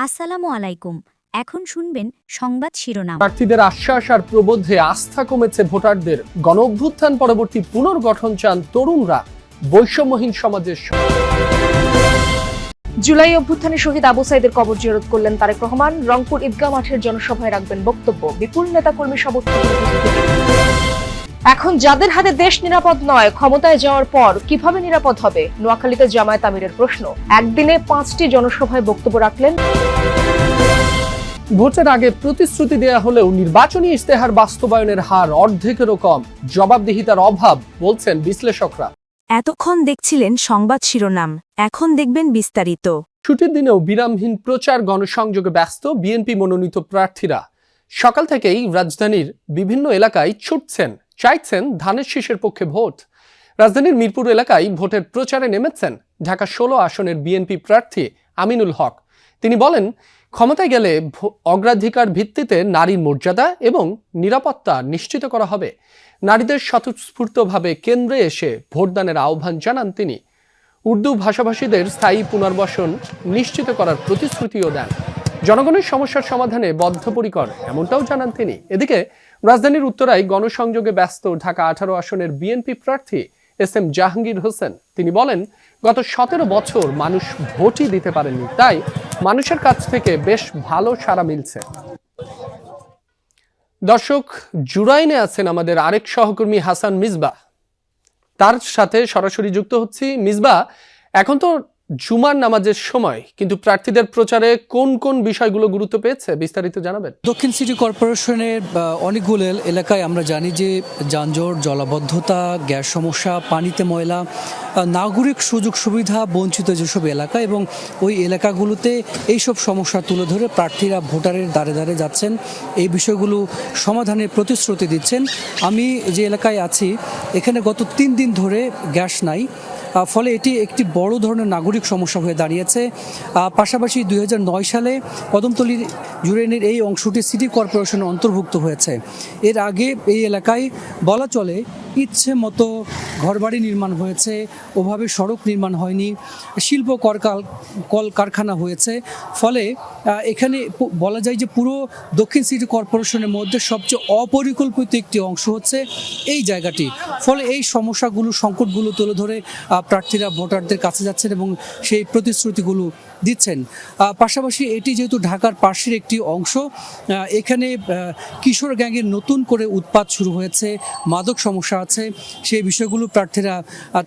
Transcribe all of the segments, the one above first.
আসসালামু আলাইকুম। এখন শুনবেন সংবাদ শিরোনাম। প্রার্থীদের আশ্বাস আর প্রবোধে আস্থা কমেছে ভোটারদের। গণঅভ্যুত্থান পরবর্তী পুনর্গঠন চান তরুণরা। বৈষম্যহীন সমাজের জুলাই অভ্যুত্থানে শহীদ আবু সাইদের কবর জিয়ারত করলেন তারেক রহমান। রংপুর ঈদগাহ মাঠের জনসভায় রাখবেন বক্তব্য। বিপুল নেতাকর্মী সমর্থন। এখন যাদের হাতে দেশ নিরাপদ নয়, ক্ষমতায় যাওয়ার পর কিভাবে নিরাপদ হবে? নোয়াখালীতে জামায়াত আমিরের প্রশ্ন। একদিনে 5টি জনসভায় বক্তব্য রাখলেন। ভোটের আগে প্রতিশ্রুতি দেয়া হলেও নির্বাচনী ইশতেহার বাস্তবায়নের হার অর্ধেকেরও কম। জবাবদিহিতার অভাব বলছেন বিশ্লেষকরা। এতক্ষণ দেখছিলেন সংবাদ শিরোনাম, এখন দেখবেন বিস্তারিত। ছুটির দিনেও বিরামহীন প্রচার গণসংযোগে ব্যস্ত বিএনপি মনোনীত প্রার্থীরা। সকাল থেকেই রাজধানীর বিভিন্ন এলাকায় ছুটছেন, চাইছেন ধানের শীষের পক্ষে ভোট। রাজধানীর মিরপুর এলাকায় ভোটের প্রচারে নেমেছেন ঢাকা 16 আসনের বিএনপি প্রার্থী আমিনুল হক। তিনি বলেন, ক্ষমতায় গেলে অগ্রাধিকার ভিত্তিতে নারীর মর্যাদা এবং নিরাপত্তা নিশ্চিত করা হবে। নারীদের স্বতঃস্ফূর্তভাবে কেন্দ্রে এসে ভোটদানের আহ্বান জানান তিনি। উর্দু ভাষাভাষীদের স্থায়ী পুনর্বাসন নিশ্চিত করার প্রতিশ্রুতিও দেন। জনগণের সমস্যার সমাধানে বদ্ধপরিকর এমনটাও জানান তিনি। এদিকে রাজধানীর উত্তরায় গণসংযোগে ব্যস্ত ঢাকা 18 আসনের বিএনপি প্রার্থী এস.এম. জাহাঙ্গীর হোসেন। তিনি বলেন, গত 17 বছর মানুষ ভোটই দিতে পারেননি, তাই মানুষের কাছ থেকে বেশ ভালো সাড়া মিলছে। দর্শক, জুরাইনে আছেন আমাদের আরেক সহকর্মী হাসান মিসবাহ। তার সাথে সরাসরি যুক্ত হচ্ছি। মিসবাহ, এখন তো জুমার নামাজের সময়, কিন্তু প্রার্থীদের প্রচারে কোন কোন বিষয়গুলো গুরুত্ব পেয়েছে বিস্তারিত জানাবেন। দক্ষিণ সিটি কর্পোরেশনের অনেকগুলো এলাকায় আমরা জানি যে যানজট, জলাবদ্ধতা, গ্যাস সমস্যা, পানিতে ময়লা, নাগরিক সুযোগ সুবিধা বঞ্চিত যেসব এলাকা, এবং ওই এলাকাগুলোতে এইসব সমস্যা তুলে ধরে প্রার্থীরা ভোটারের দ্বারে দ্বারে যাচ্ছেন, এই বিষয়গুলো সমাধানের প্রতিশ্রুতি দিচ্ছেন। আমি যে এলাকায় আছি এখানে গত 3 দিন ধরে গ্যাস নাই, ফলে এটি একটি বড় ধরনের নাগরিক সমস্যা হয়ে দাঁড়িয়েছে। পাশাপাশি 2009 সালে কদমতলী জুরাইনের এই অংশটি সিটি কর্পোরেশনের অন্তর্ভুক্ত হয়েছে। এর আগে এই এলাকায় বলা চলে ইচ্ছে মতো ঘরবাড়ি নির্মাণ হয়েছে, ওভাবে সড়ক নির্মাণ হয়নি, শিল্প কল কারখানা হয়েছে। ফলে এখানে বলা যায় যে পুরো দক্ষিণ সিটি কর্পোরেশনের মধ্যে সবচেয়ে অপরিকল্পিত একটি অংশ হচ্ছে এই জায়গাটি। ফলে এই সমস্যাগুলো, সংকটগুলো তুলে ধরে প্রার্থীরা ভোটারদের কাছে যাচ্ছেন এবং সেই প্রতিশ্রুতিগুলো দিচ্ছেন। পাশাপাশি এটি যেহেতু ঢাকার পাশের একটি অংশ, এখানে কিশোর গ্যাংয়ের নতুন করে উৎপাত শুরু হয়েছে, মাদক সমস্যা আছে, সেই বিষয়গুলো প্রার্থীরা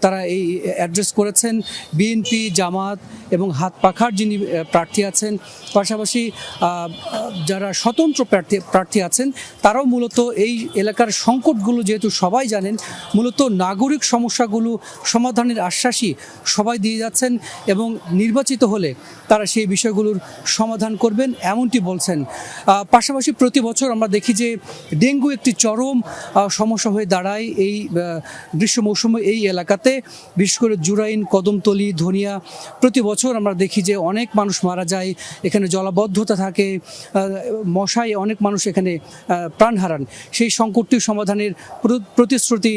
তারা এই অ্যাড্রেস করেছেন। বিএনপি, জামাত এবং হাত পাখার যিনি প্রার্থী আছেন, পাশাপাশি যারা স্বতন্ত্র প্রার্থী আছেন, তারাও মূলত এই এলাকার সংকটগুলো যেহেতু সবাই জানেন, মূলত নাগরিক সমস্যাগুলো সমাধানের আশ্বাসই সবাই দিয়ে যাচ্ছেন এবং নির্বাচিত হলে তারা সেই বিষয়গুলোর সমাধান করবেন এমনটি বলছেন। পাশাপাশি প্রতি বছর আমরা দেখি যে ডেঙ্গু একটি চরম সমস্যা হয়ে দাঁড়ায় এই গ্রীষ্ম মৌসুমে এই এলাকাতে, বিশেষ করে জুরাইন, কদমতলী, ধনিয়া। প্রতি বছর আমরা দেখি যে অনেক মানুষ মারা যায়, এখানে জলাবদ্ধতা থাকে, মশায় অনেক মানুষ এখানে প্রাণ হারান। সেই সংকটটি সমাধানের প্রতিশ্রুতি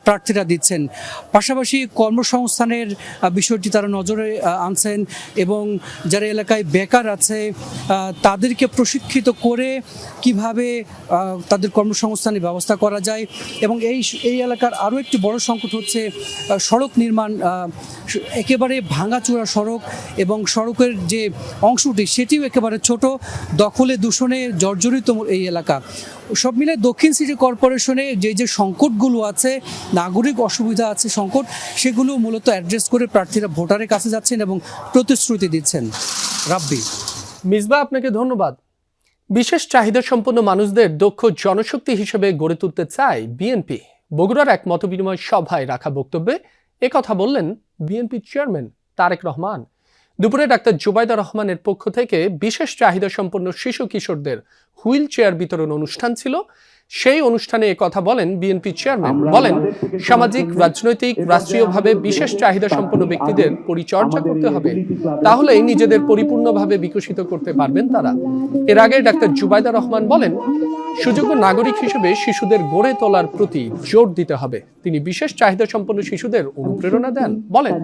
প্রার্থীরা দিচ্ছেন। পাশাপাশি কর্মসংস্থানের বিষয়টি তারা নজরে আনছেন এবং যারা এলাকায় বেকার আছে তাদেরকে প্রশিক্ষিত করে কিভাবে তাদের কর্মসংস্থানের ব্যবস্থা করা যায়। এবং এই এলাকার আরও একটি বড় সংকট হচ্ছে সড়ক নির্মাণ। একেবারে ভাঙাচোরা সড়ক এবং সড়কের যে অংশটি সেটিও একেবারে ছোট, দখলে দূষণে জর্জরিত এই এলাকা। সব মিলে দক্ষিণ সিটি কর্পোরেশনে যে সংকটগুলো আছে, নাগরিক অসুবিধা আছে, সংকট, সেগুলো মূলত অ্যাড্রেস করে প্রার্থীরা ভোটারের কাছে যাচ্ছেন এবং প্রতিশ্রুতি দিচ্ছেন। রাব্বি। মিসবাহ, আপনাকে ধন্যবাদ। বিশেষ চাহিদা সম্পন্ন মানুষদের দক্ষ জনশক্তি হিসেবে গড়ে তুলতে চায় বিএনপি। বগুড়ার এক মতবিনিময় সভায় রাখা বক্তব্যে একথা বললেন বিএনপি চেয়ারম্যান তারেক রহমান। দুপুরে ডাক্তার জুবাইদা রহমানের পক্ষ থেকে বিশেষ চাহিদা সম্পন্ন শিশু কিশোরদের হুইল চেয়ার বিতরণ অনুষ্ঠান ছিল। সেই অনুষ্ঠানে কথা বলেন বিএনপি চেয়ারম্যান। বলেন, সামাজিক, রাজনৈতিক, রাষ্ট্রীয়ভাবে বিশেষ চাহিদা সম্পন্ন ব্যক্তিদের পরিচর্যা করতে হবে, তাহলেই নিজেদের পরিপূর্ণভাবে বিকশিত করতে পারবেন তারা। এর আগে ডাক্তার জুবাইদা রহমান বলেন, সুযোগ্য নাগরিক হিসেবে শিশুদের গড়ে তোলার প্রতি জোর দিতে হবে। তিনি বিশেষ চাহিদা সম্পন্ন শিশুদের অনুপ্রেরণা দেন। বলেন,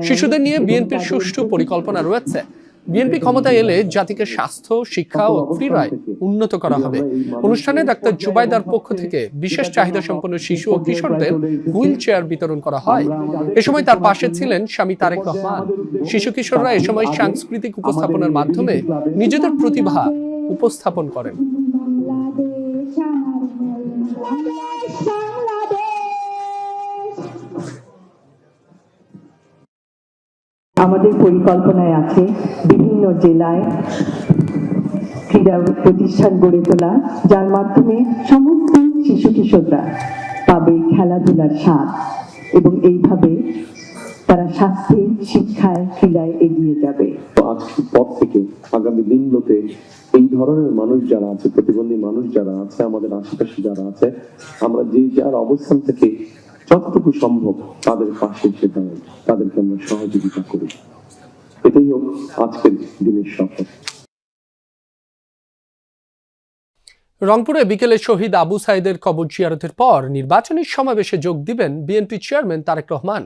শিশুদের নিয়ে বিএনপির সুষ্ঠু পরিকল্পনা রয়েছে। বিএনপি ক্ষমতায় এলে জাতিকে স্বাস্থ্য, শিক্ষা ও ক্রীড়ায় উন্নত করা হবে। অনুষ্ঠানে ডাক্তার জুবাইদার পক্ষ থেকে বিশেষ চাহিদা সম্পন্ন শিশু ও কিশোরদের হুইল চেয়ার বিতরণ করা হয়। এ সময় তার পাশে ছিলেন স্বামী তারেক রহমান। শিশু কিশোররা এ সময় সাংস্কৃতিক উপস্থাপনার মাধ্যমে নিজেদের প্রতিভা উপস্থাপন করেন। আমাদের পরিকল্পনায় আছে বিভিন্ন জেলায় ক্রীড়া প্রতিষ্ঠান গড়ে তোলা, যার মাধ্যমে সমস্ত শিশু কিশোররা পাবে খেলাধুলার স্বাদ এবং এইভাবে তারা স্বাস্থ্যে, শিক্ষায়, ক্রীড়ায় এগিয়ে যাবে। আজকের পর থেকে আগামী দিনগুলোতে এই ধরনের মানুষ যারা আছে, প্রতিবন্ধী মানুষ যারা আছে, আমাদের আশেপাশে যারা আছে, আমরা যে যার অবস্থান থেকে যতটুকু সম্ভব তাদের পাশে এসে দাঁড়াই, তাদেরকে আমরা সহযোগিতা করি। এটাই হোক আজকের দিনের শপথ। রংপুরে বিকেলে শহীদ আবু সাইদের কবর জিয়ারতের পর নির্বাচনী সমাবেশে যোগ দিবেন বিএনপি চেয়ারম্যান তারেক রহমান।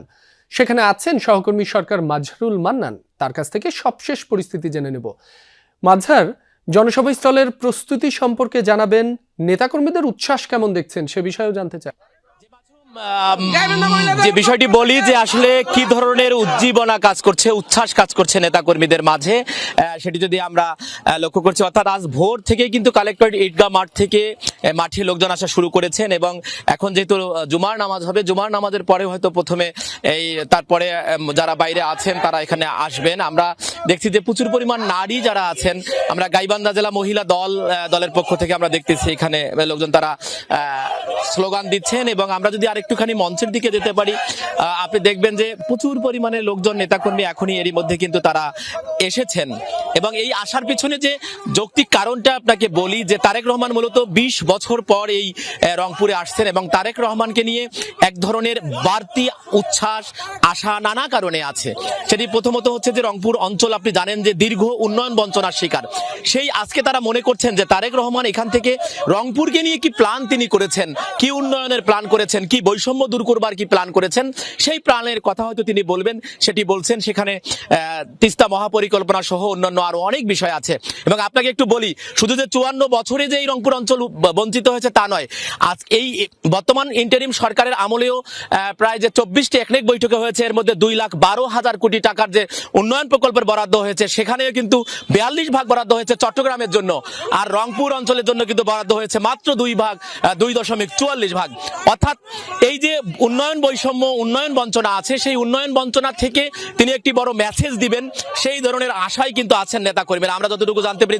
সেখানে আছেন সহকর্মী সরকার মাজহারুল মান্নান। তার কাছ থেকে সবশেষ পরিস্থিতি জেনে নেব। মাজহার, জনসভাস্থলের প্রস্তুতি সম্পর্কে জানাবেন, নেতাকর্মীদের উচ্ছ্বাস কেমন দেখছেন সে বিষয়েও জানতে চাই। যে বিষয়টি বলি যে আসলে কি ধরনের উজ্জীবনা কাজ করছে, উচ্ছ্বাস কাজ করছে নেতাকর্মীদের মাঝে, সেটি যদি আমরা লক্ষ্য করছি, অর্থাৎ আজ ভোর থেকেই কিন্তু কালেক্টরেট ঈদগাহ মাঠ থেকে মাঠে লোকজন আসা শুরু করেছেন এবং এখন যেহেতু জুমার নামাজ হবে, জুমার নামাজের পরে হয়তো প্রথমে তারপরে যারা বাইরে আছেন তারা এখানে আসবেন। আমরা দেখছি যে প্রচুর পরিমাণ নারী যারা আছেন, আমরা গাইবান্ধা জেলা মহিলা দলের পক্ষ থেকে আমরা দেখতেছি এখানে লোকজন তারা স্লোগান দিচ্ছেন এবং আমরা যদি একটুখানি মঞ্চের দিকে যেতে পারি, আপনি দেখবেন যে প্রচুর পরিমাণে লোকজন, নেতাকর্মী এখনই এরই মধ্যে কিন্তু তারা এসেছেন। এবং এই আসার পিছনে যে যৌক্তিক কারণটা আপনাকে বলি যে তারেক রহমান মূলত 20 বছর পর এই রংপুরে আসছেন এবং তারেক রহমানকে নিয়ে এক ধরনের বাড়তি উচ্ছ্বাস, আশা নানা কারণে আছে। সেটি প্রথমত হচ্ছে যে রংপুর অঞ্চল আপনি জানেন যে দীর্ঘ উন্নয়ন বঞ্চনার শিকার। সেই আজকে তারা মনে করছেন যে তারেক রহমান এখান থেকে রংপুরকে নিয়ে কি প্ল্যান তিনি করেছেন, কি উন্নয়নের প্ল্যান করেছেন, কি বৈষম্য দূর করবার কি প্ল্যান করেছেন, সেই প্ল্যানের কথা হয়তো তিনি বলবেন, সেটি বলছেন। সেখানে তিস্তা মহাপরিকল্পনা সহ অন্যান্য আরো অনেক বিষয় আছে। এবং আপনাকে একটু বলি, শুধু যে 54 বছরে যে এই রংপুর অঞ্চল বঞ্চিত হয়েছে তা নয়, আজ এই বর্তমান ইন্টারিম সরকারের আমলেও প্রায় যে 24টি একনেক বৈঠকে হয়েছে, এর মধ্যে 2,12,000 কোটি টাকার যে উন্নয়ন প্রকল্পের বরাদ্দ হয়েছে, সেখানেও কিন্তু 42 ভাগ বরাদ্দ হয়েছে চট্টগ্রামের জন্য, আর রংপুর অঞ্চলের জন্য কিন্তু বরাদ্দ হয়েছে মাত্র 2.44 ভাগ। অর্থাৎ এই যে উন্নয়ন বৈষম্য, উন্নয়ন বঞ্চনা আছে, সেই উন্নয়ন বঞ্চনা থেকে তিনি একটি বড় মেসেজ দিবেন, সেই ধরনের আশাই কিন্তু আছেন নেতা কর্মীরা। আমরা যতটুকু জানতে পেরেছি